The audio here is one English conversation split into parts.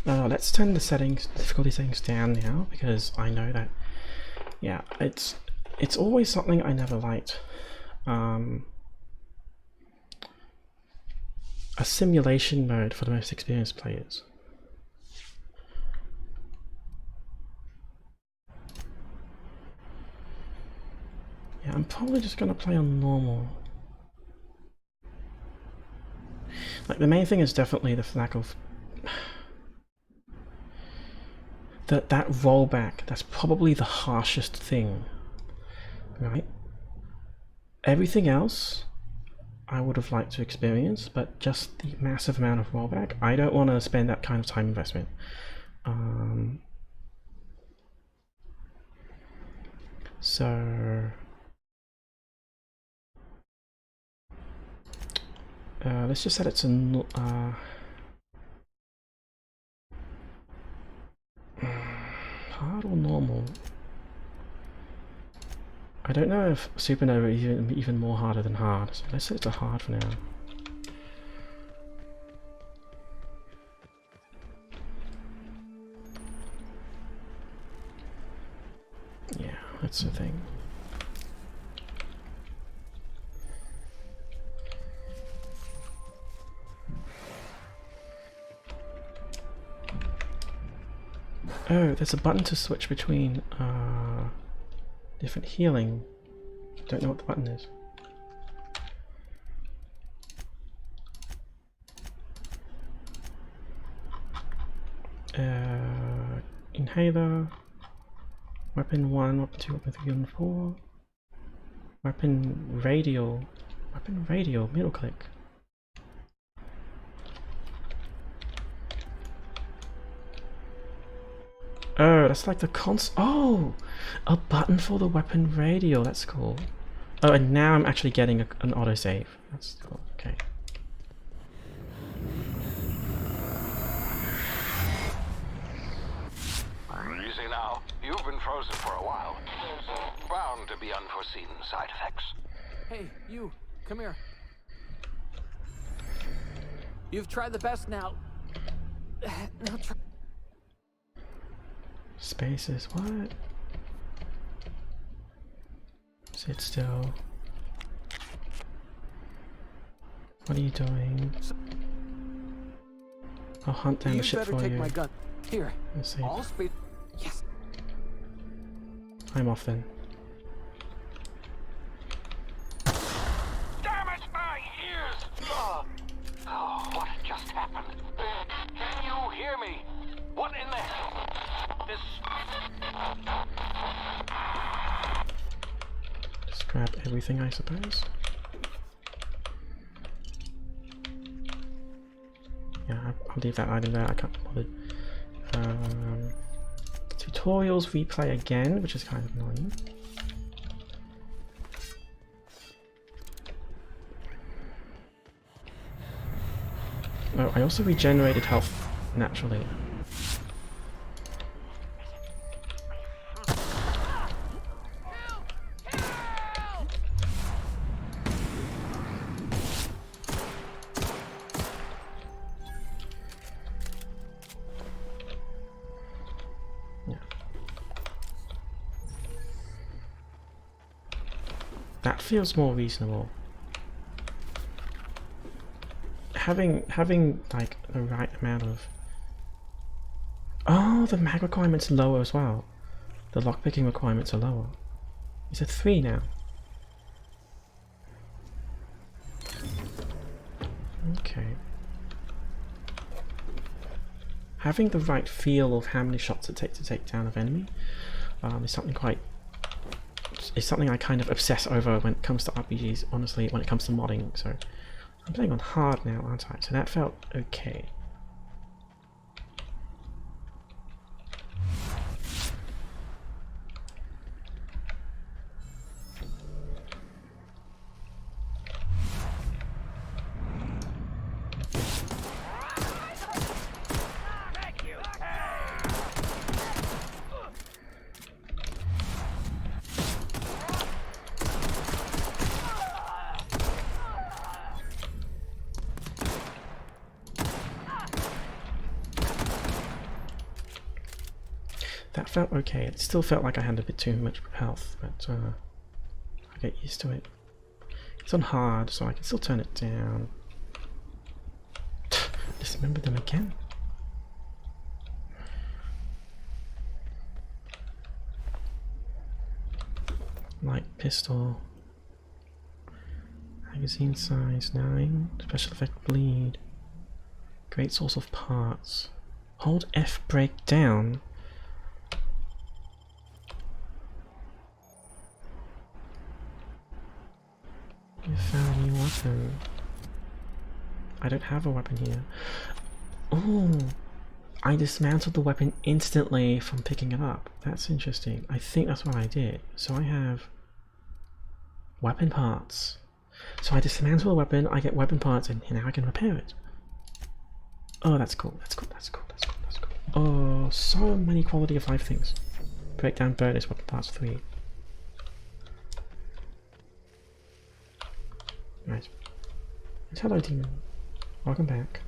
Let's turn the difficulty settings down now, because I know that, yeah, it's always something I never liked. A simulation mode for the most experienced players. Yeah, I'm probably just gonna play on normal. Like, the main thing is definitely the lack of that rollback. That's probably the harshest thing, right? Everything else I would have liked to experience, but just the massive amount of rollback, I don't want to spend that kind of time investment. So let's just set it to hard or normal. I don't know if Supernova is even more harder than hard, so let's set it to hard for now. Yeah, that's the thing. Oh, there's a button to switch between different healing. Don't know what the button is. Inhaler, weapon 1, weapon 2, weapon 3, and 4. Weapon radial, middle click. Oh, that's like the oh! A button for the weapon radial, that's cool. Oh, and now I'm actually getting an autosave. That's cool, okay. Easy now. You've been frozen for a while. There's bound to be unforeseen side effects. Hey, you, come here. You've tried the best now. Now try. Spaces, what? Sit still. What are you doing? I'll hunt down the ship for you. You better take my gun. Here. Let's see. All speed. Yes. I'm off then. Damn it, my ears! Oh, what just happened? Can you hear me? What in the hell? Just grab everything, I suppose. Yeah, I'll leave that item there. I can't be bothered. Tutorials replay again, which is kind of annoying. Oh, I also regenerated health naturally. That feels more reasonable. Having like the right amount of... Oh, the mag requirement's lower as well. The lockpicking requirements are lower. Is it 3 now? Okay. Having the right feel of how many shots it takes to take down an enemy is something I kind of obsess over when it comes to RPGs, honestly, when it comes to modding. So I'm playing on hard now, aren't I? So that felt okay. That felt okay. It still felt like I had a bit too much health, but I get used to it. It's on hard, so I can still turn it down. Dismember them again. Light pistol. Magazine size 9. Special effect bleed. Great source of parts. Hold F brake down. You found a new weapon. I don't have a weapon here. Oh, I dismantled the weapon instantly from picking it up. That's interesting. I think that's what I did. So I have weapon parts. So I dismantle the weapon, I get weapon parts, and now I can repair it. Oh, that's cool. That's cool. That's cool. That's cool. That's cool. Oh, so many quality of life things. Breakdown bonus, weapon parts 3. Right. Hello, demon. Welcome back.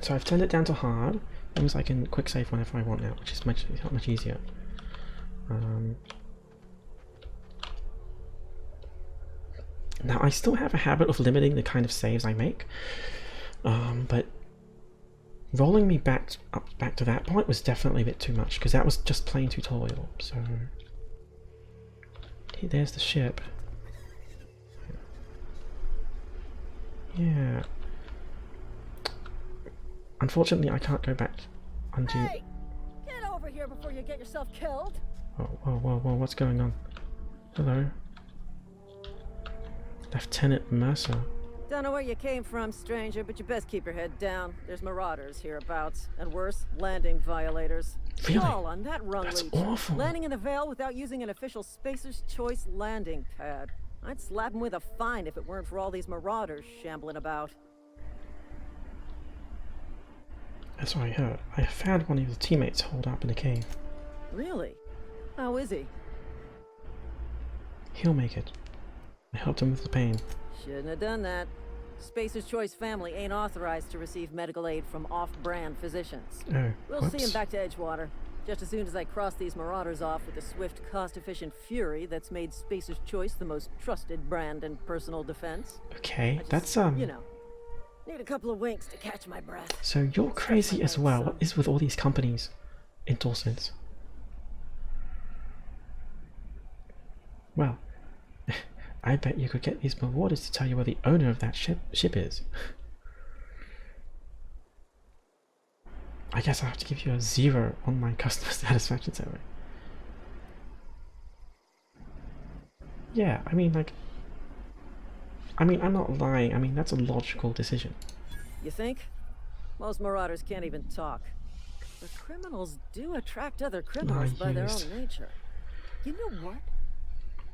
So I've turned it down to hard. That means I can quick save whenever I want now, which is much easier. Now I still have a habit of limiting the kind of saves I make, but rolling me back to that point was definitely a bit too much, because that was just plain tutorial. So there's the ship. Yeah. Unfortunately, I can't go back onto. Hey! Get over here before you get yourself killed! Whoa, what's going on? Hello. Lieutenant Mercer. Don't know where you came from, stranger, but you best keep your head down. There's marauders hereabouts, and worse, landing violators. Really? All on that rung That's leech. awful. Landing in the Vale without using an official Spacer's Choice landing pad. I'd slap him with a fine if it weren't for all these marauders shambling about. That's what I heard. I found one of his teammates holed up in a cave. Really? How is he? He'll make it. I helped him with the pain. Shouldn't have done that. Spacer's Choice family ain't authorized to receive medical aid from off-brand physicians. Oh, We'll see him back to Edgewater. Just as soon as I cross these marauders off with the swift, cost-efficient fury that's made Spacer's Choice the most trusted brand in personal defense. Okay, I just, that's you know, need a couple of winks to catch my breath. So you're crazy as well. What is with all these companies' endorsements? Well, I bet you could get these marauders to tell you where the owner of that ship is. I guess I have to give you a 0 on my customer satisfaction survey. Yeah, I mean, I'm not lying. I mean, that's a logical decision. You think? Most marauders can't even talk. But criminals do attract other criminals by their own nature. You know what?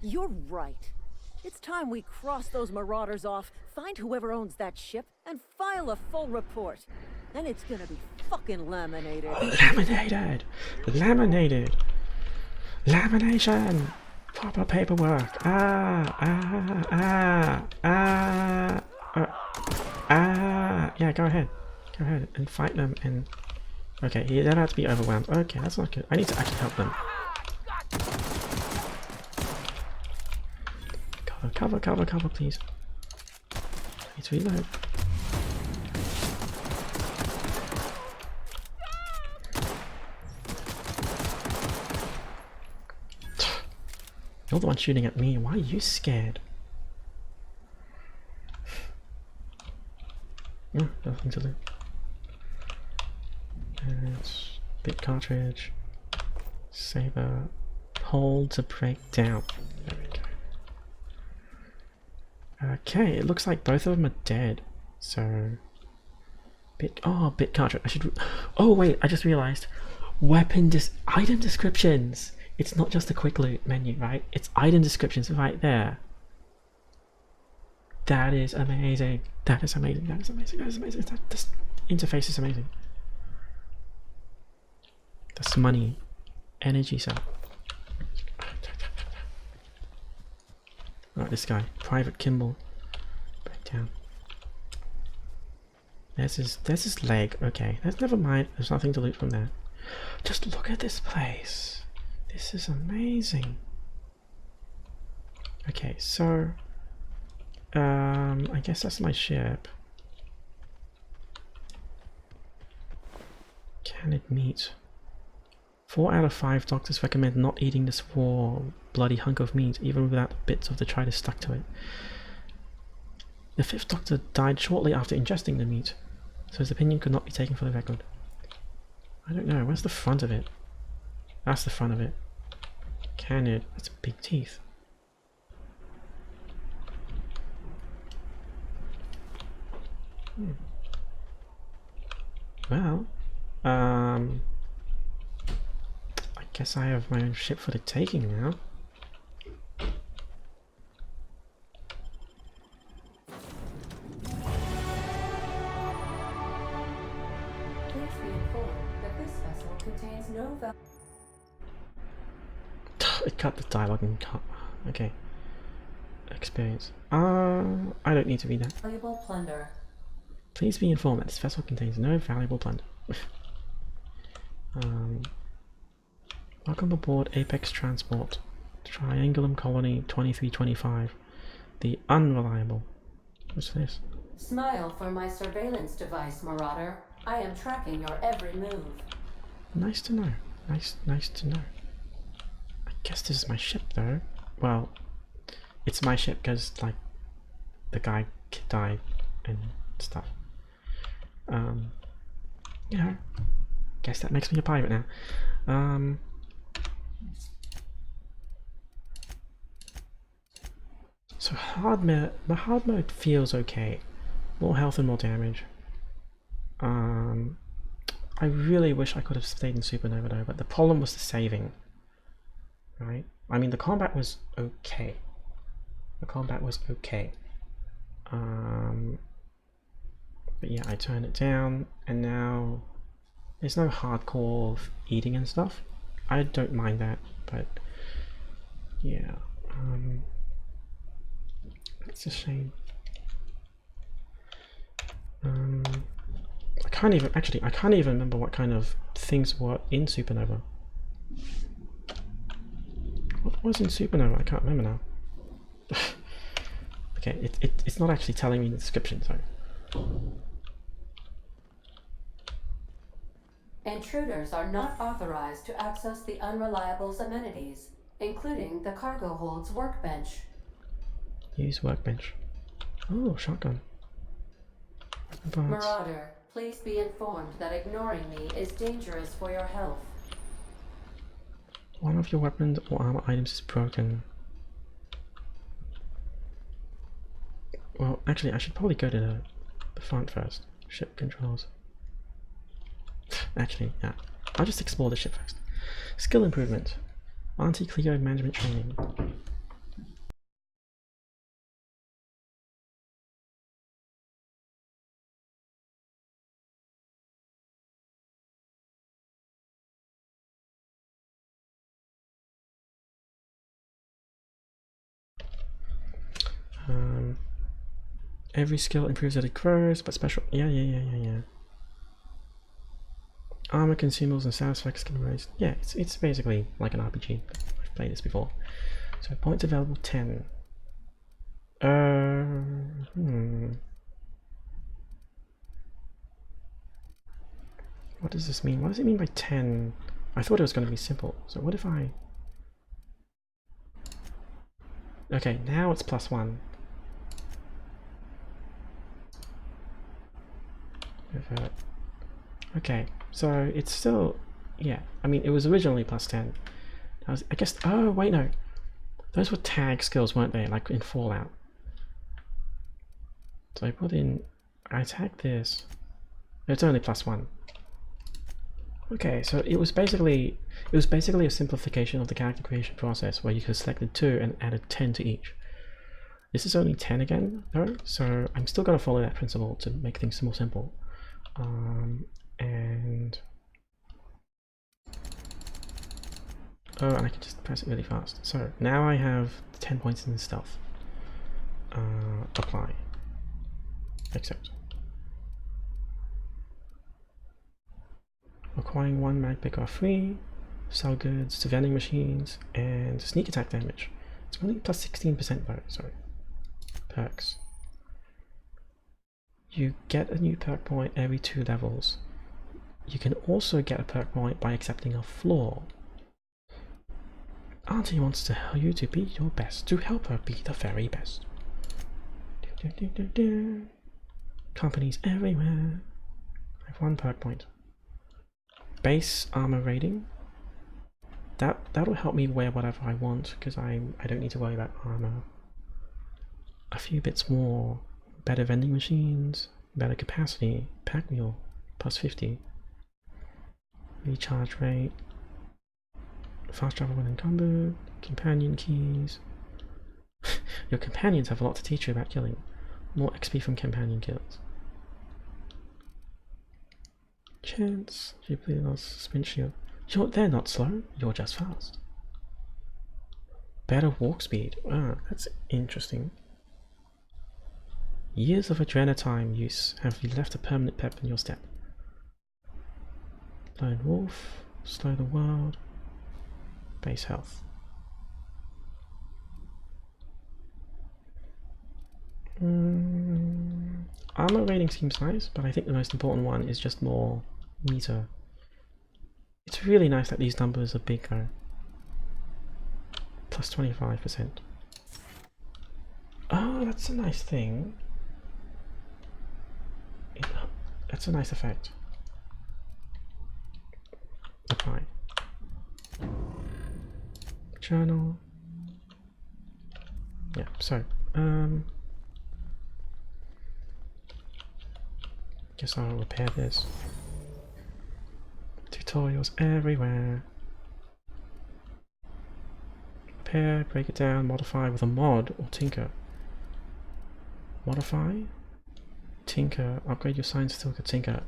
You're right. It's time we cross those marauders off, find whoever owns that ship, and file a full report. And it's gonna be fucking laminated. Laminated! Laminated! Lamination! Proper paperwork! Yeah, go ahead. Go ahead and fight them and... Okay, he don't have to be overwhelmed. Okay, that's not good. I need to actually help them. Cover, please. I need to reload. You're the one shooting at me. Why are you scared? No, nothing to do. It's bit cartridge. Saber. Hold to break down. There we go. Okay, it looks like both of them are dead. So, bit cartridge. I should. Oh wait, I just realized. Item descriptions. It's not just a quick loot menu, right? It's item descriptions right there. That is amazing. That is amazing. That is amazing. That is amazing. This interface is amazing. That's money, energy cell. Right, this guy, Private Kimball. Break down. There's his leg. Okay, that's never mind. There's nothing to loot from there. Just look at this place. This is amazing. Okay, so I guess that's my ship. Canned meat. 4 out of 5 doctors recommend not eating this raw, bloody hunk of meat, even without bits of detritus stuck to it. The 5th doctor died shortly after ingesting the meat, so his opinion could not be taken for the record. I don't know, where's the front of it? That's the front of it. Canned, that's big teeth. Well, I guess I have my own ship for the taking now. Please be informed that this vessel contains no It cut the dialogue and cut. Okay. Experience. I don't need to read that. valuable plunder. Please be informed that this vessel contains no valuable plunder. Welcome aboard Apex Transport, Triangulum Colony 2325. The Unreliable. What's this? Smile for my surveillance device, Marauder. I am tracking your every move. Nice to know. Nice to know. I guess this is my ship though. Well, it's my ship because like the guy died and stuff. You know, guess that makes me a pirate now. So hard mode feels okay. More health and more damage. I really wish I could have stayed in Supernova though, but the problem was the saving. Right? I mean, the combat was okay. But yeah, I turned it down, and now there's no hardcore eating and stuff. I don't mind that, but yeah, it's a shame. I can't even remember what kind of things were in Supernova. What was in Supernova? I can't remember now. Okay, it's not actually telling me in the description, so. Intruders are not authorized to access the Unreliable's amenities, including the cargo hold's workbench. Use workbench. Oh, shotgun. Marauder, please be informed that ignoring me is dangerous for your health. One of your weapons or armor items is broken. Well, actually, I should probably go to the front first. Ship controls. Actually, yeah. I'll just explore the ship first. Skill improvement. Anti-Clio management training. Every skill improves as it grows, but special. Yeah. Armor, consumables, and sound effects can be raised. Yeah, it's basically like an RPG. I've played this before. So points available 10. What does this mean? What does it mean by 10? I thought it was going to be simple. So what if I... Okay, now it's +1. Okay, so it's still, yeah, I mean, it was originally +10. I guess, oh, wait, no. Those were tag skills, weren't they? Like in Fallout. So I tagged this. It's only +1. Okay, so it was basically a simplification of the character creation process where you could selected 2 and added 10 to each. This is only 10 again, though, so I'm still going to follow that principle to make things more simple. And I can just press it really fast. So now I have 10 points in stealth. Apply. Accept. Acquiring 1 mag pick are free. Sell goods to vending machines and sneak attack damage. It's only plus 16% though, sorry. Perks. You get a new perk point every 2 levels. You can also get a perk point by accepting a flaw. Auntie wants to tell you to be your best, to help her be the very best. Companies everywhere. I have 1 perk point. Base armor rating. That'll help me wear whatever I want because I don't need to worry about armor. A few bits more. Better vending machines, better capacity, pack mule, plus 50. Recharge rate. Fast travel when encumbered. Companion keys. Your companions have a lot to teach you about killing. More XP from companion kills. Chance. Cheaply lost sprint shield. They're not slow, you're just fast. Better walk speed. Ah, that's interesting. Years of adrenatime use have left a permanent pep in your step. Lone wolf. Slow the world. Base health. Armor rating seems nice, but I think the most important one is just more meter. It's really nice that these numbers are big though. Plus 25%. Oh, that's a nice thing. That's a nice effect. Apply. Journal. Yeah, so, guess I'll repair this. Tutorials everywhere. Repair, break it down, modify with a mod or tinker. Modify, tinker, upgrade your science skill to tinker.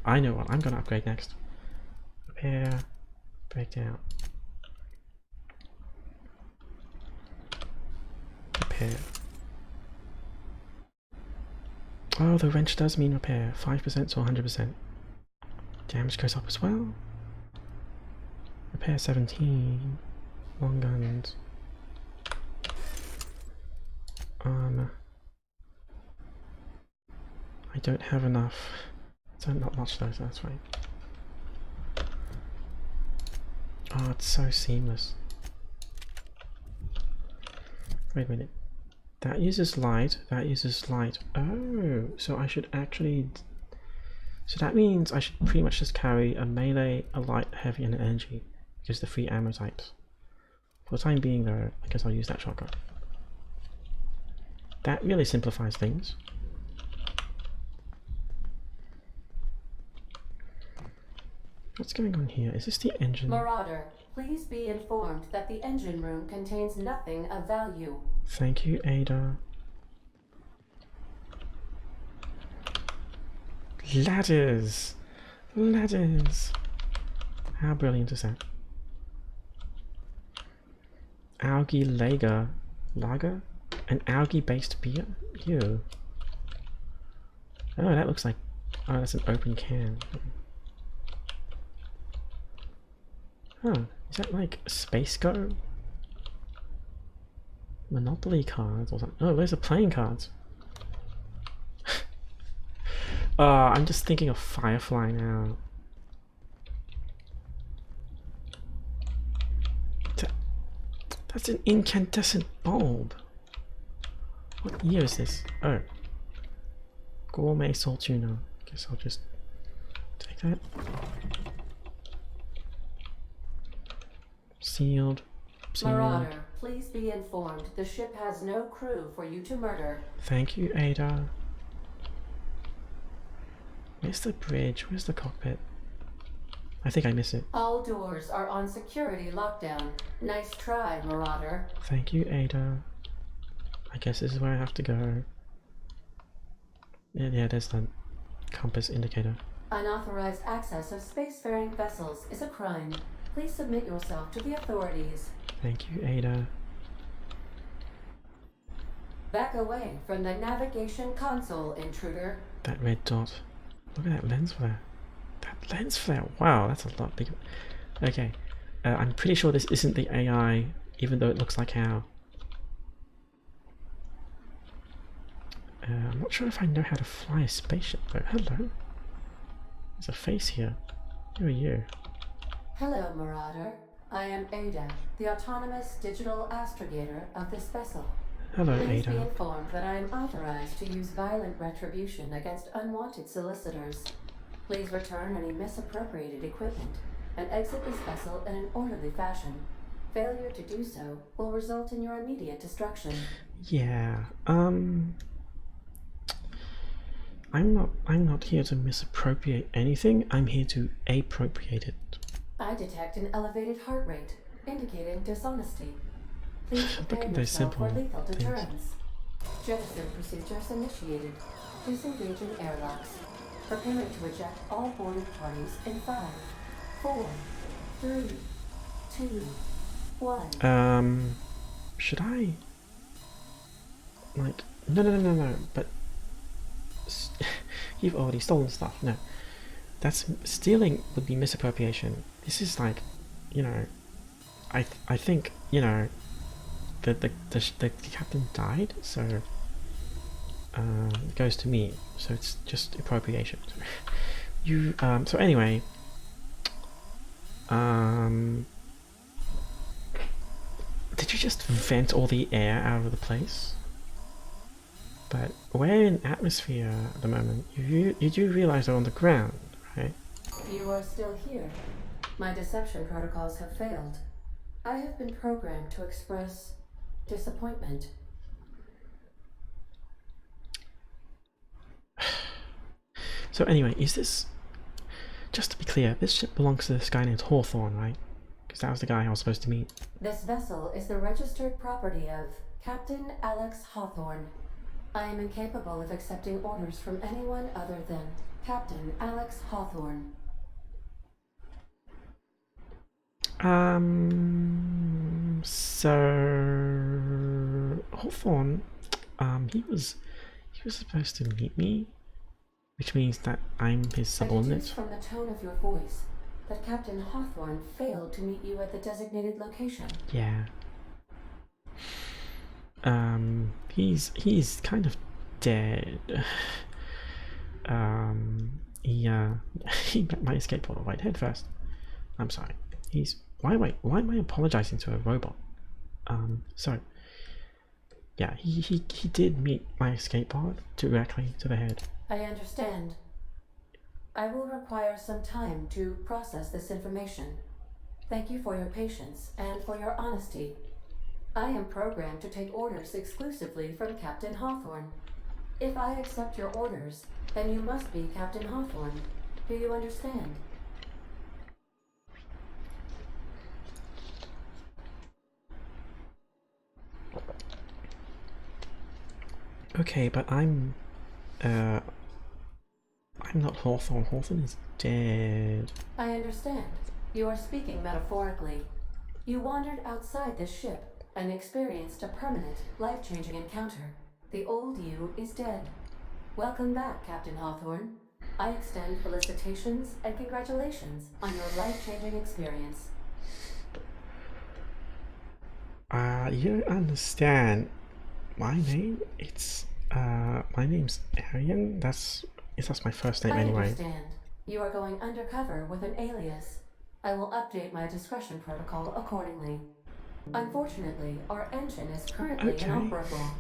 I know what I'm gonna upgrade next. Repair, break down. Repair. Oh, the wrench does mean repair. 5% to 100%. Damage goes up as well. Repair 17. Long guns. I don't have enough. So not much though, so that's fine. Oh, it's so seamless. Wait a minute. That uses light, that uses light. Oh, so I should actually... So that means I should pretty much just carry a melee, a light, heavy, and an energy. Because the 3 ammo types. For the time being though, I guess I'll use that shotgun. That really simplifies things. What's going on here? Is this the engine? Marauder, please be informed that the engine room contains nothing of value. Thank you, Ada. Ladders! Ladders! How brilliant is that? Algae lager. Lager? An algae-based beer? Ew. Oh, that looks like... Oh, that's an open can. Oh, is that like Space Go? Monopoly cards or something? Oh, those are playing cards. I'm just thinking of Firefly now. That's an incandescent bulb. What year is this? Oh. Gourmet salt tuna. Guess I'll just take that. Sealed. Marauder, please be informed the ship has no crew for you to murder. Thank you, Ada. Where's the bridge? Where's the cockpit? I think I miss it. All doors are on security lockdown. Nice try, Marauder. Thank you, Ada. I guess this is where I have to go. Yeah, there's the compass indicator. Unauthorized access of spacefaring vessels is a crime. Please submit yourself to the authorities. Thank you, Ada. Back away from the navigation console, intruder. That red dot. Look at that lens flare. That Lens flare. Wow, that's a lot bigger. Okay, I'm pretty sure this isn't the AI, even though it looks like how. I'm not sure if I know how to fly a spaceship though. Hello. There's a face here. Who are you? Hello, Marauder. I am Ada, the autonomous digital astrogator of this vessel. Hello, Please be Ada. informed that I am authorized to use violent retribution against unwanted solicitors. Please return any misappropriated equipment and exit this vessel in an orderly fashion. Failure to do so will result in your immediate destruction. Yeah. I'm not here to misappropriate anything. I'm here to appropriate it. I detect an elevated heart rate, indicating dishonesty. Please Look prepare at those yourself for simple lethal things. deterrence. Jettison procedures initiated. Disengaging airlocks. Preparing to eject all boarding parties in 5, 4, 3, 2, 1. Should I? Like, no. But you've already stolen stuff. No, that's stealing would be misappropriation. This is like, you know, I think, you know, the captain died, so it goes to me. So it's just appropriation. You so anyway, did you just vent all the air out of the place? But we're in atmosphere at the moment. You do realize they're on the ground, right? You are still here. My deception protocols have failed. I have been programmed to express disappointment. So anyway, is this... Just to be clear, this ship belongs to this guy named Hawthorne, right? Because that was the guy I was supposed to meet. This vessel is the registered property of Captain Alex Hawthorne. I am incapable of accepting orders from anyone other than Captain Alex Hawthorne. So Hawthorne, he was supposed to meet me, which means that I'm his I deduce subordinate. from the tone of your voice that Captain Hawthorne failed to meet you at the designated location. Yeah. He's kind of dead. He met my escape portal right head first. I'm sorry. Why am I apologizing to a robot? So yeah, he did meet my escape pod directly to the head. I understand. I will require some time to process this information. Thank you for your patience and for your honesty. I am programmed to take orders exclusively from Captain Hawthorne. If I accept your orders, then you must be Captain Hawthorne. Do you understand? Okay, but I'm not Hawthorne. Hawthorne is dead. I understand. You are speaking metaphorically. You wandered outside this ship and experienced a permanent, life-changing encounter. The old you is dead. Welcome back, Captain Hawthorne. I extend felicitations and congratulations on your life-changing experience. You don't understand. My name? My name's Arian. That's my first name I anyway. understand. You are going undercover with an alias. I will update my discretion protocol accordingly. Unfortunately, our engine is currently inoperable.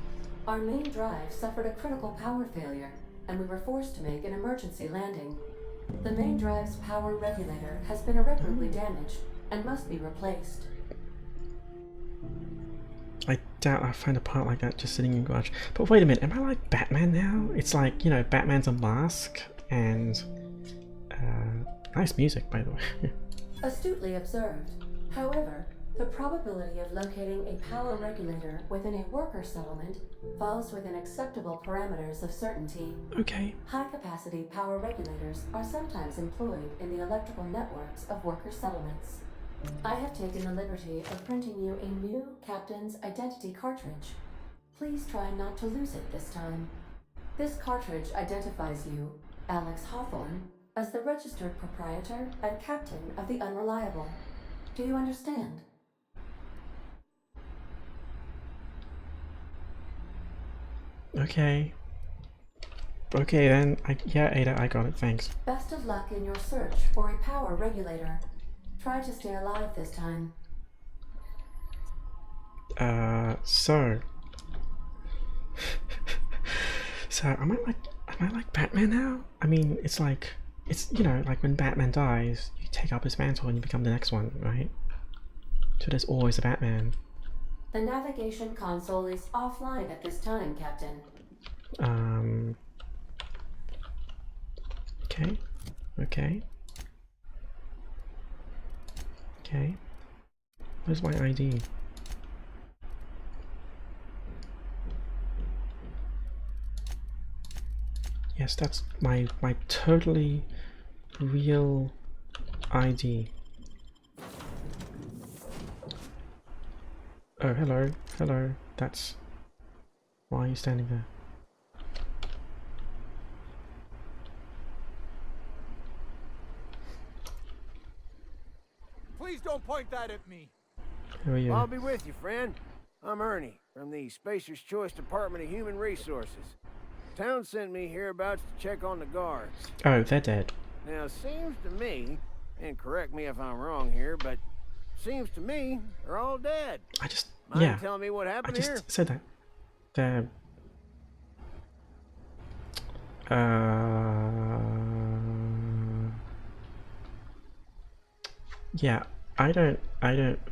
Our main drive suffered a critical power failure, and we were forced to make an emergency landing. The main drive's power regulator has been irreparably damaged and must be replaced. I doubt I'll find a part like that just sitting in garage. But wait a minute, am I like Batman now? It's like, you know, Batman's a mask and nice music, by the way. Astutely observed. However, the probability of locating a power regulator within a worker settlement falls within acceptable parameters of certainty. Okay. High-capacity power regulators are sometimes employed in the electrical networks of worker settlements. I have taken the liberty of printing you a new Captain's Identity cartridge. Please try not to lose it this time. This cartridge identifies you, Alex Hawthorne, as the registered proprietor and captain of the Unreliable. Do you understand? Okay. Okay then. Yeah, Ada, I got it. Thanks. Best of luck in your search for a power regulator. Try to stay alive this time. So. So am I like Batman now? I mean, it's like, it's, you know, like when Batman dies, you take up his mantle and you become the next one, right? So there's always a Batman. The navigation console is offline at this time, Captain. Okay. Okay. Okay. Where's my ID? Yes, that's my totally real ID. Oh, hello. Hello. That's... Why are you standing there? Please don't point that at me. Who are you? I'll be with you, friend. I'm Ernie, from the Spacer's Choice Department of Human Resources. Town sent me hereabouts to check on the guards. Oh, they're dead. Now, seems to me, and correct me if I'm wrong here, but seems to me they're all dead. I just... Mind yeah. telling me what I happened just here? said that. They're... Yeah, I don't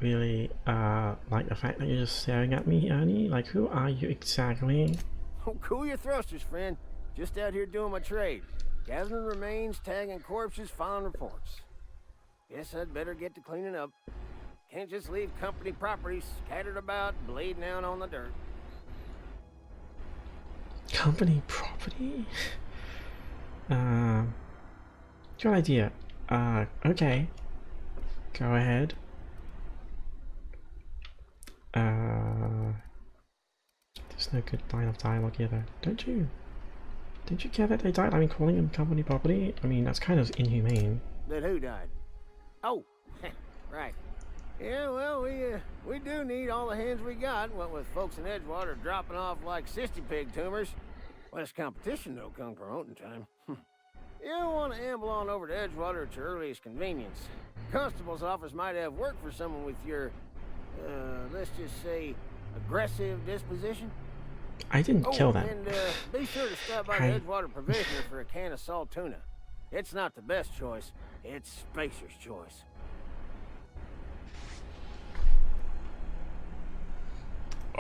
really like the fact that you're just staring at me, Ernie. Like, who are you exactly? Oh, cool your thrusters, friend. Just out here doing my trade. Gathering remains, tagging corpses, filing reports. Guess I'd better get to cleaning up. Can't just leave company property scattered about, bleeding out on the dirt. Company property? Good idea. Okay. Go ahead. There's no good line of dialogue here though. Don't you care that they died? I mean, calling them company property? I mean, that's kind of inhumane. That who died? Oh, right. Yeah, well, we do need all the hands we got, what with folks in Edgewater dropping off like sissy pig tumors. Less competition, though, come promoting time. You don't want to amble on over to Edgewater at your earliest convenience. Constable's office might have work for someone with your, let's just say, aggressive disposition. I didn't kill them. And be sure to stop by the Edgewater Provisioner for a can of salt tuna. It's not the best choice, it's Spacer's Choice.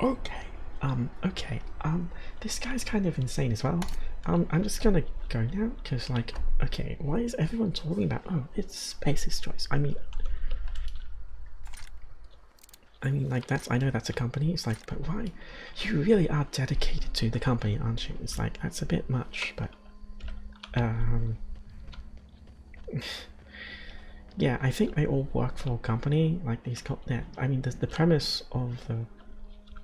Okay. Okay. This guy's kind of insane as well. I'm just gonna go now, because, like, okay, why is everyone talking about, oh, it's Spacer's Choice? I mean, like, I know that's a company, it's like, but why? You really are dedicated to the company, aren't you? It's like, that's a bit much, but, yeah, I think they all work for a company, like these, I mean, the premise of the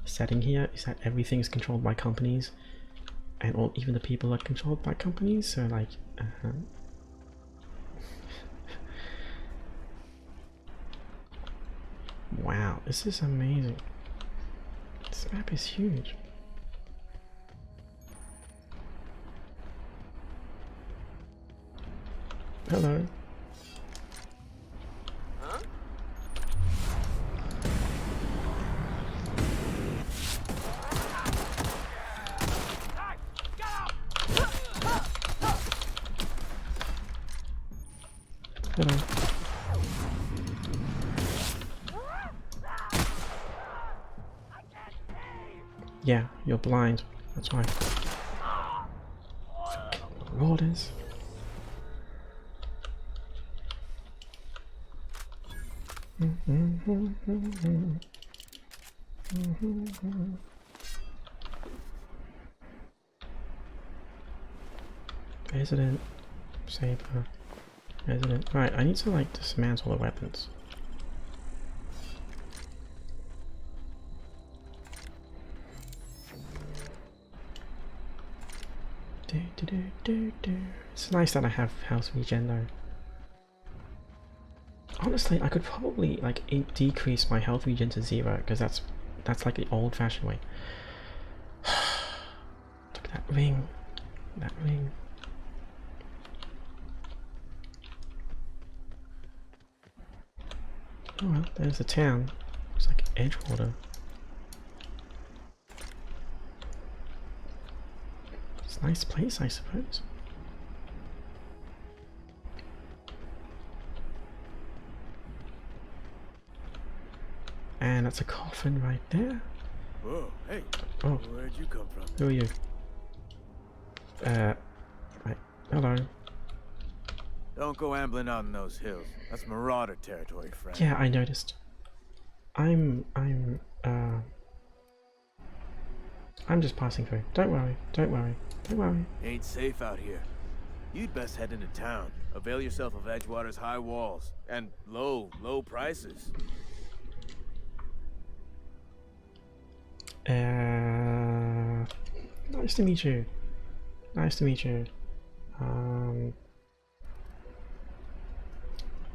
setting here is that everything is controlled by companies, and even the people are controlled by companies, so, like, wow, this is amazing. This map is huge. Hello. Huh? Hello. Yeah, you're blind. That's why. Orders. Resident. Saber. Resident. Right, I need to, like, dismantle the weapons. It's nice that I have health regen though. Honestly, I could probably like decrease my health regen to 0 because that's like the old-fashioned way. Look at that ring. That ring. Oh well, there's the town. It's like Edgewater. It's a nice place, I suppose. And that's a coffin right there. Whoa, hey. Oh. Where'd you come from? Who are you? Right. Hello. Don't go ambling out in those hills. That's marauder territory, friend. Yeah, I noticed. I'm just passing through. Don't worry, don't worry, don't worry. Ain't safe out here. You'd best head into town. Avail yourself of Edgewater's high walls and low prices. Nice to meet you. Nice to meet you.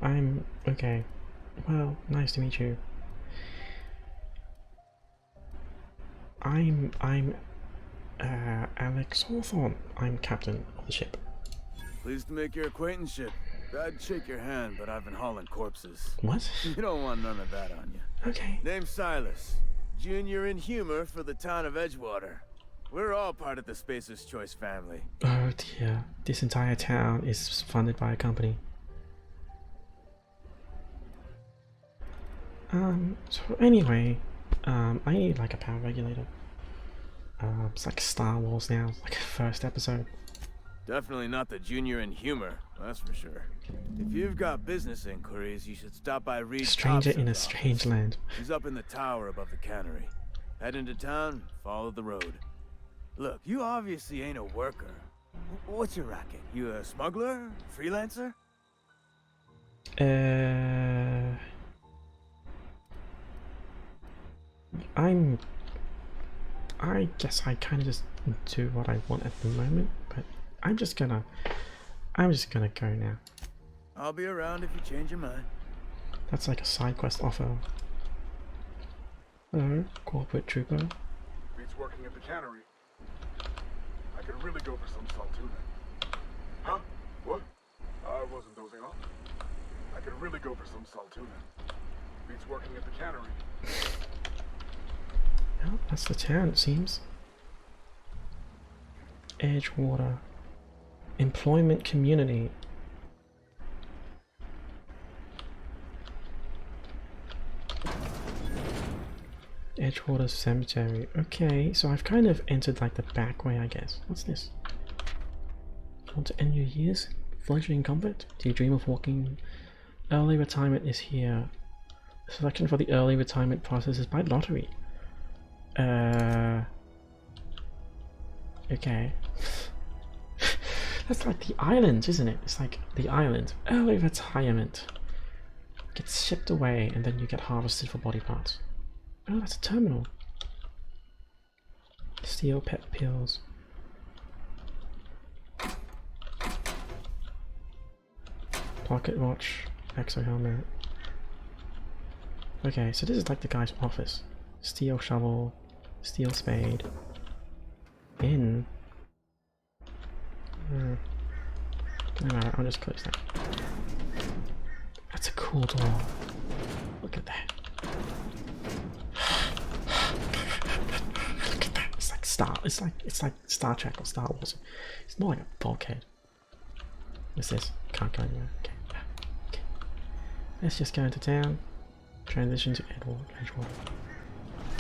I'm okay. Well, nice to meet you. I'm Alex Hawthorne. I'm captain of the ship. Pleased to make your acquaintanceship. I'd shake your hand, but I've been hauling corpses. What? You don't want none of that on you. Okay. Name's Silas. Junior in humor for the town of Edgewater. We're all part of the Spacer's Choice family. Oh dear. This entire town is funded by a company. So anyway, I need like a power regulator. It's like Star Wars now, like first episode. Definitely not the junior in humor, that's for sure. If you've got business inquiries, you should stop by Reed's Stranger in a office. strange land. He's up in the tower above the cannery. Head into town, follow the road. Look, you obviously ain't a worker. What's your racket? You a smuggler? Freelancer? I guess I kind of just do what I want at the moment, but I'm just gonna go now. I'll be around if you change your mind. That's like a side quest offer. Hello, corporate trooper. Beats working at the cannery. I could really go for some salt tuna. Huh? What? I wasn't dozing off. I could really go for some salt tuna. Beats working at the cannery. Well, that's the town, it seems. Edgewater. Employment community. Edgewater Cemetery. Okay, so I've kind of entered like the back way, I guess. What's this? Want to end your years? Flourishing in comfort? Do you dream of walking? Early retirement is here. Selection for the early retirement process is by lottery. Okay. That's like the island, isn't it? It's like the island. Early retirement. Gets shipped away and then you get harvested for body parts. Oh, that's a terminal. Steel pet pills. Pocket watch. Exo helmet. Okay, so this is like the guy's office. Steel shovel. Steel spade. In. No matter, I'll just close that. That's a cool door. Look at that. Look at that. It's like Star Trek or Star Wars. It's more like a bulkhead. What's this? Can't go anywhere. Okay. Okay. Let's just go into town. Transition to Edgewater.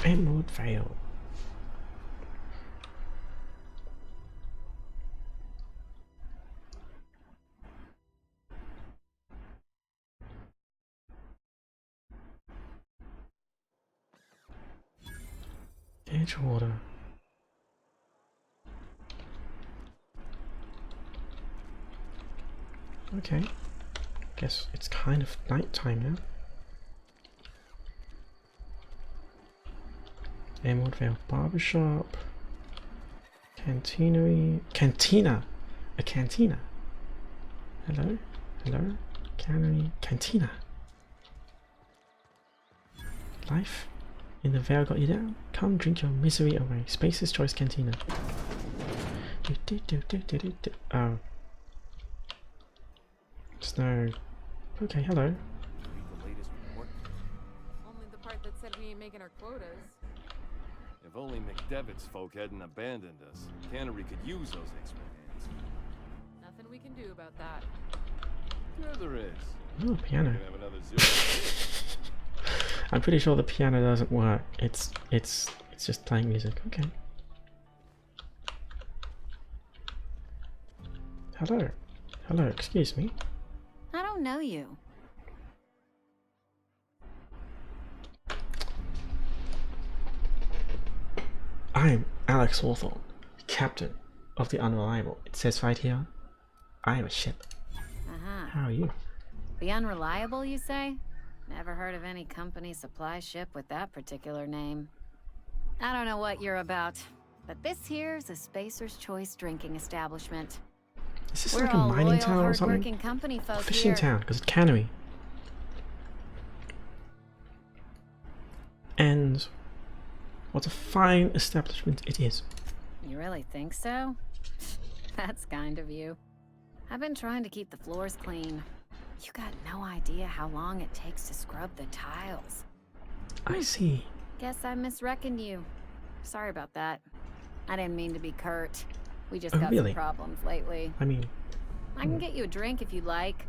Emerald Vale. Edgewater. Okay. Guess it's kind of nighttime now. Emerald Vale Barbershop. Cantinery. Cantina. A cantina. Hello? Hello? Cannery. Cantina. Life in the veil got you down? Come drink your misery away. Space's Choice Cantina. Oh. Snow. Okay, hello. Only the part that said we ain't making our quotas. If only McDevitt's folk hadn't abandoned us, Cannery could use those extra hands. Nothing we can do about that. Sure there is. Oh, piano. We can have another zero. I'm pretty sure the piano doesn't work. It's just playing music. Okay. Hello. Hello, excuse me. I don't know you. I'm Alex Hawthorne, captain of the Unreliable. It says right here, I am a ship. How are you? The Unreliable, you say? Never heard of any company supply ship with that particular name. I don't know what you're about, but this here's a Spacer's Choice drinking establishment. Is this We're like a all mining loyal, town or something? hard-working company folk Fishing here. town, because it's cannery. And what a fine establishment it is. You really think so? That's kind of you. I've been trying to keep the floors clean. You got no idea how long it takes to scrub the tiles. I see. Guess I misreckoned you. Sorry about that. I didn't mean to be curt. We just Oh, got really? some problems lately. I mean, I can get you a drink if you'd like.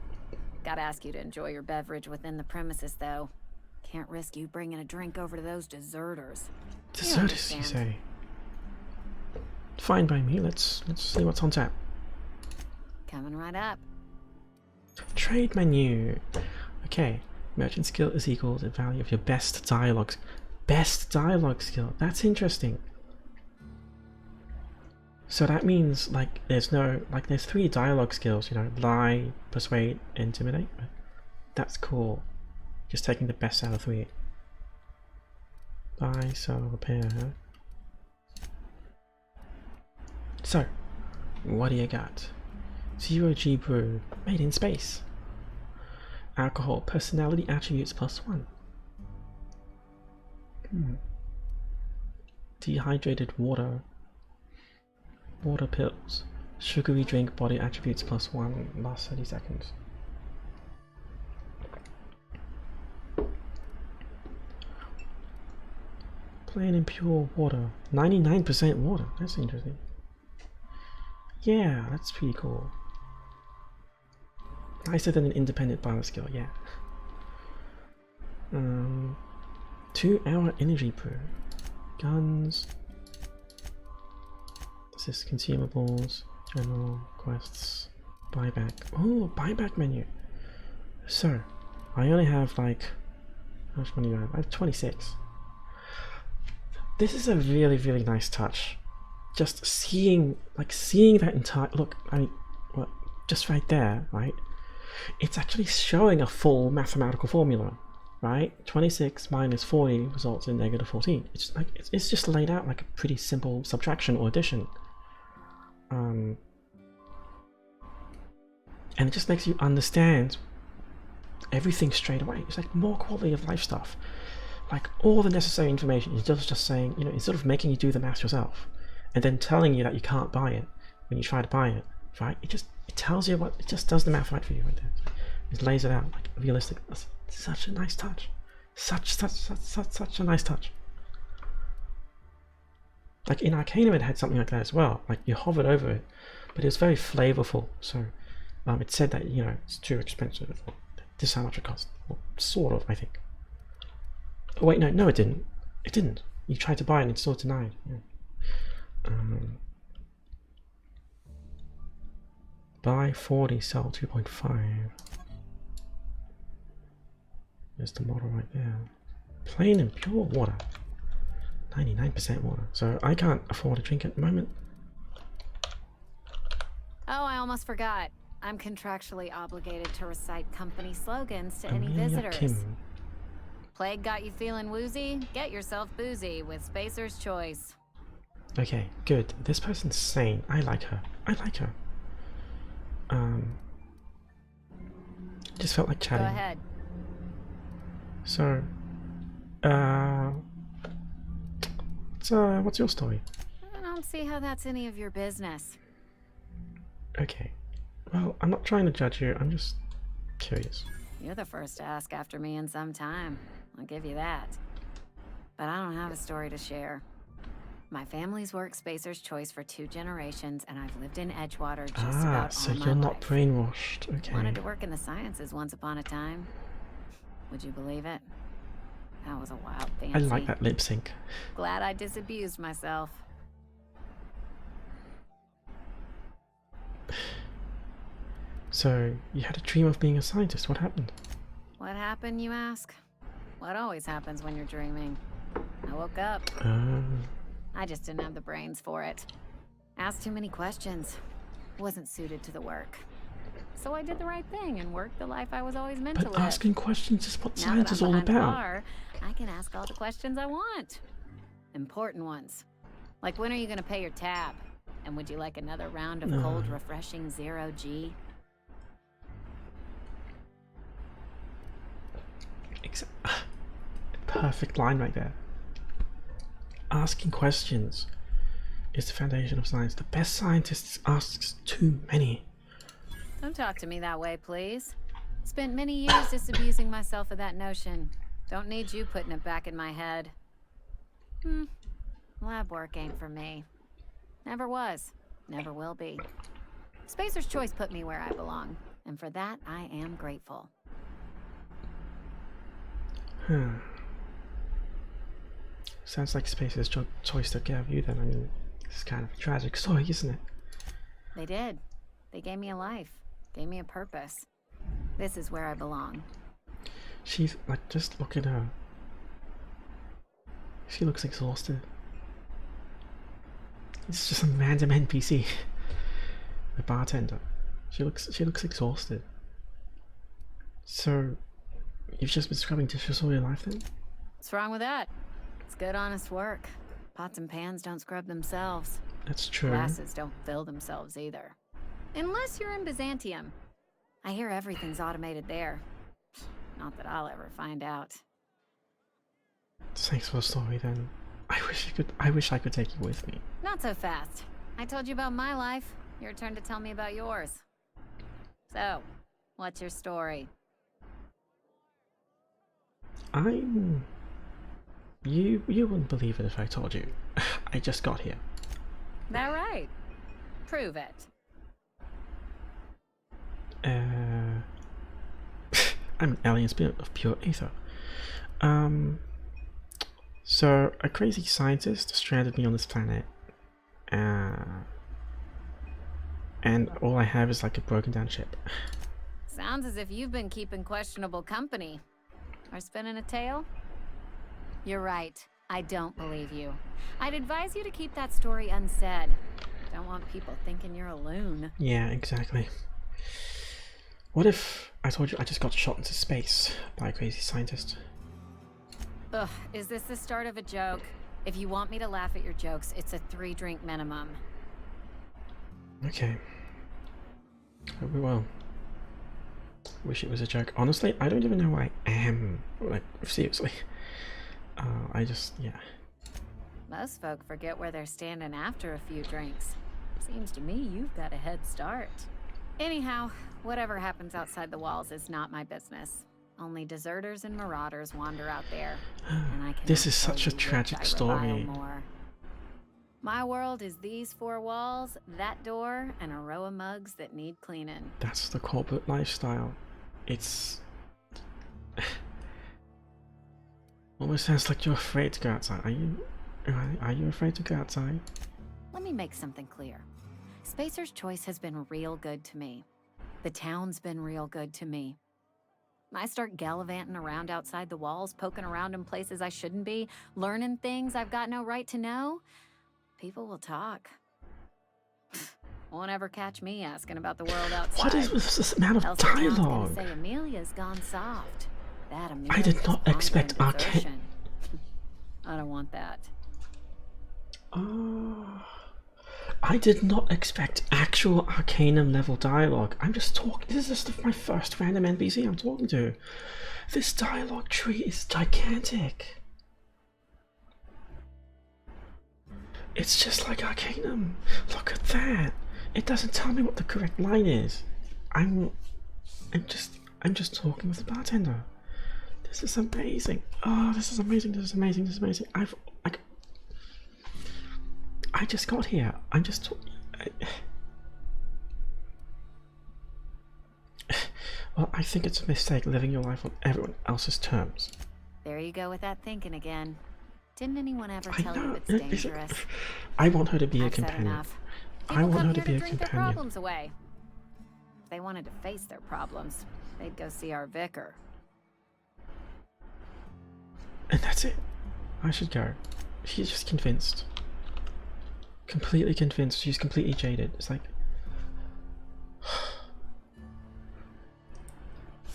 Gotta ask you to enjoy your beverage within the premises, though. Can't risk you bringing a drink over to those deserters. deserters, you understand. say? Fine by me. Let's see what's on tap. Coming right up. Trade menu. Okay. Merchant skill is equal to the value of your best dialogue. Best dialogue skill. That's interesting. So that means like there's there's 3 dialogue skills, you know, lie, persuade, intimidate. That's cool. Just taking the best out of 3. Buy, sell, repair. So, what do you got? 0G brew, made in space. Alcohol, personality attributes +1. Dehydrated water. Water pills. Sugary drink, body attributes +1. Last 30 seconds. Plain and pure water. 99% water. That's interesting. Yeah, that's pretty cool. Nicer than an independent bio skill, yeah. 2-hour energy brew. Guns. Assist consumables. General quests. Buyback. Oh, buyback menu. So, I only have like... How much money do I have? I have 26. This is a really, really nice touch. Just seeing that entire... Look, I mean, well, just right there, right? It's actually showing a full mathematical formula, right? 26 minus 40 results in -14. It's like it's just laid out like a pretty simple subtraction or addition. And it just makes you understand everything straight away. It's like more quality of life stuff. Like all the necessary information is just saying, you know, instead of making you do the math yourself and then telling you that you can't buy it when you try to buy it, right? It tells you what, it just does the math right for you right there. It lays it out like realistic. That's such a nice touch. Such a nice touch. Like in Arcanum it had something like that as well. Like you hovered over it, but it was very flavorful. So it said that, you know, it's too expensive. This is how much it cost. Well, sort of, I think. Oh wait, no, it didn't. It didn't. You tried to buy it and it's still denied. Yeah. Buy 40, sell 2.5. There's the model right there. Plain and pure water. 99% water. So I can't afford a drink at the moment. Oh, I almost forgot. I'm contractually obligated to recite company slogans to any Amelia visitors. Kim. Plague got you feeling woozy? Get yourself boozy with Spacer's Choice. Okay, good. This person's sane. I like her. I like her. Just felt like chatting. Go ahead. So, what's your story? I don't see how that's any of your business. Okay. Well, I'm not trying to judge you. I'm just curious. You're the first to ask after me in some time. I'll give you that. But I don't have a story to share. My family's worked Spacer's Choice for 2 generations, and I've lived in Edgewater just about So all my you're not life. brainwashed. Okay. Wanted to work in the sciences once upon a time. Would you believe it? That was a wild fancy. I like that lip sync. Glad I disabused myself. So, you had a dream of being a scientist. What happened? What happened, you ask? What always happens when you're dreaming? I woke up. I just didn't have the brains for it. Asked too many questions. Wasn't suited to the work. So I did the right thing and worked the life I was always meant to But live. asking questions is what Now science that is I'm all behind the about. bar, I can ask all the questions I want. Important ones. Like, when are you going to pay your tab? And would you like another round of cold, refreshing 0G? Perfect line right there. Asking questions is the foundation of science. The best scientist asks too many. Don't talk to me that way, please. Spent many years disabusing myself of that notion. Don't need you putting it back in my head. Lab work ain't for me. Never was. Never will be. Spacer's Choice put me where I belong, and for that I am grateful. Sounds like Spacer's Choice took care of you then. I mean, it's kind of a tragic story, isn't it? They did. They gave me a life. Gave me a purpose. This is where I belong. She's like, just look at her. She looks exhausted. It's just some random NPC. The bartender. She looks exhausted. So, you've just been scrubbing dishes all your life then? What's wrong with that? It's good, honest work. Pots and pans don't scrub themselves. That's true. Glasses don't fill themselves either. Unless you're in Byzantium. I hear everything's automated there. Not that I'll ever find out. Thanks for the story then. I wish I could take you with me. Not so fast. I told you about my life. Your turn to tell me about yours. So, what's your story? You wouldn't believe it if I told you. I just got here. That right? Prove it. I'm an alien spirit of pure ether. So a crazy scientist stranded me on this planet, and all I have is like a broken down ship. Sounds as if you've been keeping questionable company. Or spinning a tale? You're right. I don't believe you. I'd advise you to keep that story unsaid. Don't want people thinking you're a loon. Yeah, exactly. What if I told you I just got shot into space by a crazy scientist? Ugh, is this the start of a joke? If you want me to laugh at your jokes, it's a 3-drink minimum. Okay. Hope we will. Wish it was a joke. Honestly, I don't even know who I am. Like, seriously. Yeah. Most folk forget where they're standing after a few drinks. Seems to me you've got a head start. Anyhow, whatever happens outside the walls is not my business. Only deserters and marauders wander out there. And I This is such a tragic story. My world is these 4 walls, that door, and a row of mugs that need cleaning. That's the corporate lifestyle. It's almost sounds like you're afraid to go outside. Are you afraid to go outside? Let me make something clear. Spacer's Choice has been real good to me. The town's been real good to me. I start gallivanting around outside the walls, poking around in places I shouldn't be, learning things I've got no right to know. People will talk. Won't ever catch me asking about the world outside. What is with this amount of dialogue? Say Amelia's gone soft. That I did not expect arcane. I don't want that. I did not expect actual Arcanum level dialogue. I'm just talking. This is just my first random NPC I'm talking to. This dialogue tree is gigantic. It's just like Arcanum. Look at that. It doesn't tell me what the correct line is. I'm just talking with the bartender. This is amazing. Oh, this is amazing. This is amazing. This is amazing. I just got here. I'm just. Well, I think it's a mistake living your life on everyone else's terms. There you go with that thinking again. Didn't anyone ever tell you it's dangerous? I want her to be a I've said companion. enough. I want her to People be a come here to drink their companion. problems away. If they wanted to face their problems, they'd go see our vicar. And that's it. I should go. She's just convinced. Completely convinced. She's completely jaded. It's like...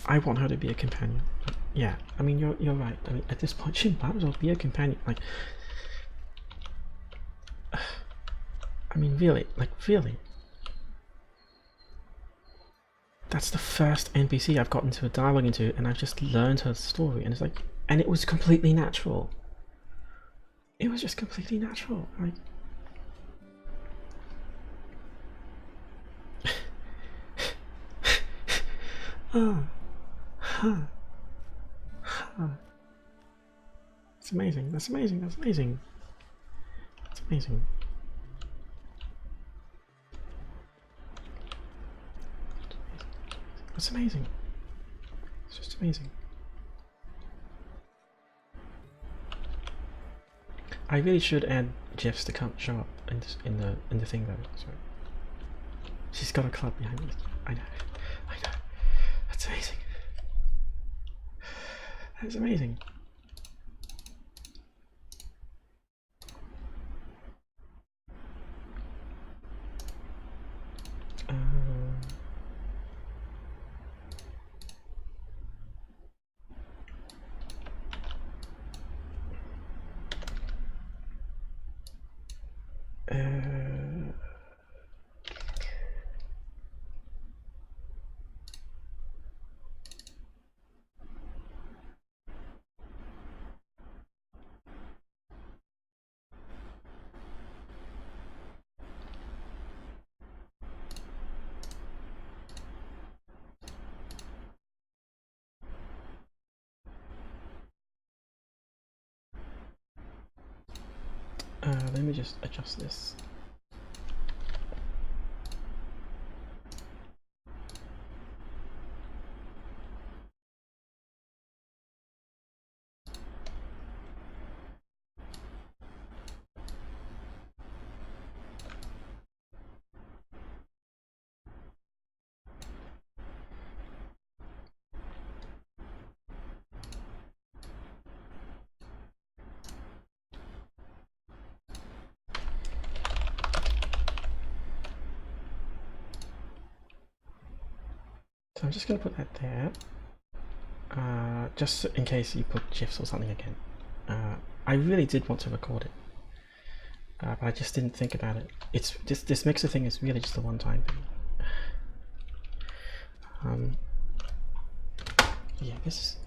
I want her to be a companion. But yeah, I mean, you're right. I mean, at this point, she might as well be a companion. Like... I mean, really. Like, really. That's the first NPC I've gotten to a dialogue into, and I've just learned her story, and it's like... And it was completely natural. It was just completely natural. Like... It's amazing. That's amazing. That's amazing. That's amazing. That's amazing. It's just amazing. I really should add GIFs to come show up in the thing though. So she's got a club behind me. I know. That's amazing. That's amazing. Let me just adjust this. So I'm just going to put that there, just in case you put GIFs or something again. I really did want to record it, but I just didn't think about it. It's this mixer thing is really just a one-time thing. Yeah, this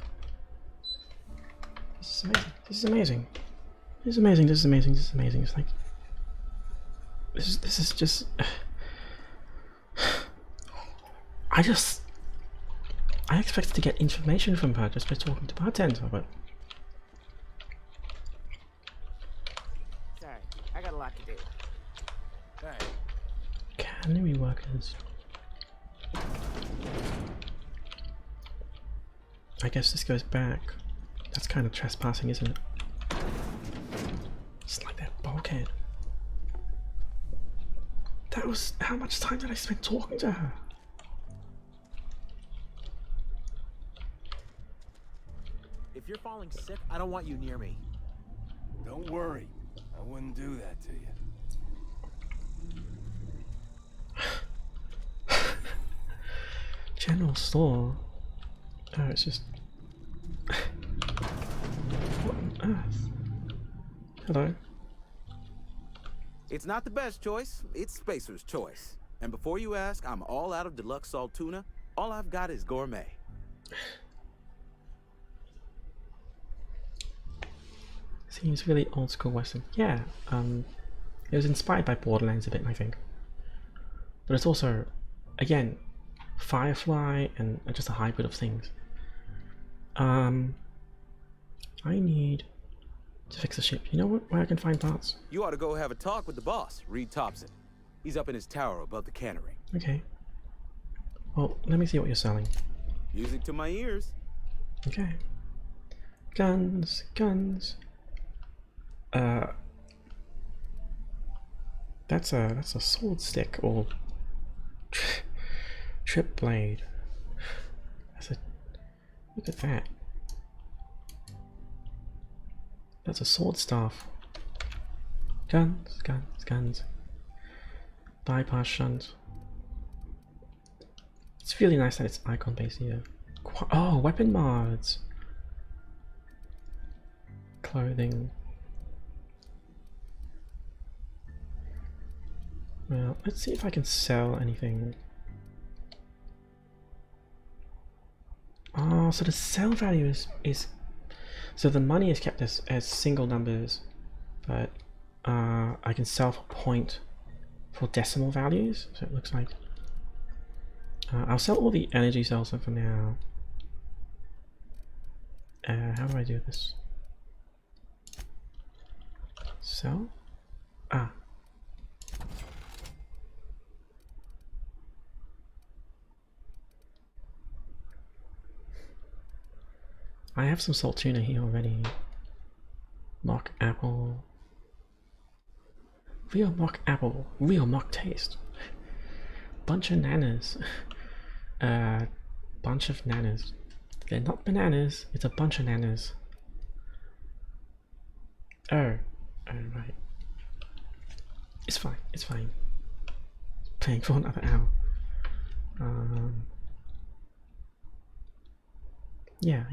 is amazing. This is amazing. This is amazing. This is amazing. This is amazing. It's like this is just. I expected to get information from her just by talking to bartender, but Sorry, I got a lot to do. Sorry. cannery workers. I guess this goes back. That's kind of trespassing, isn't it? It's like that bulkhead. That was... How much time did I spend talking to her? If you're falling sick, I don't want you near me. Don't worry. I wouldn't do that to you. General store? Oh, it's just... What on earth? Hello? It's not the best choice, it's Spacer's choice. And before you ask, I'm all out of deluxe salt tuna. All I've got is gourmet. Seems really old school Western. Yeah, it was inspired by Borderlands a bit, I think. But it's also, again, Firefly and just a hybrid of things. I need to fix the ship. You know where I can find parts? You ought to go have a talk with the boss, Reed Thompson. He's up in his tower above the cannery. Okay. Well, let me see what you're selling. Music to my ears. Okay. Guns, guns. That's a sword stick or trip blade. Look at that. That's a sword staff. Guns, guns, guns. Bypass shunt. It's really nice that it's icon based here. Oh, weapon mods. Clothing. Well, let's see if I can sell anything. Oh, so the sell value is so the money is kept as single numbers, but I can sell for decimal values. So it looks like I'll sell all the energy cells for now. How do I do this? Sell? Ah. I have some salt tuna here already. Mock apple. Real mock apple. Real mock taste. Bunch of nanas. Bunch of nanas. They're not bananas, it's a bunch of nanas. Oh. Oh, right. It's fine, it's fine. Playing for another hour. Yeah.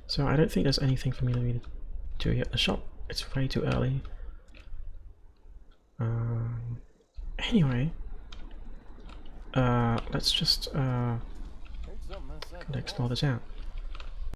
So I don't think there's anything for me to really do here at the shop. It's way too early. Anyway, let's just explore this out.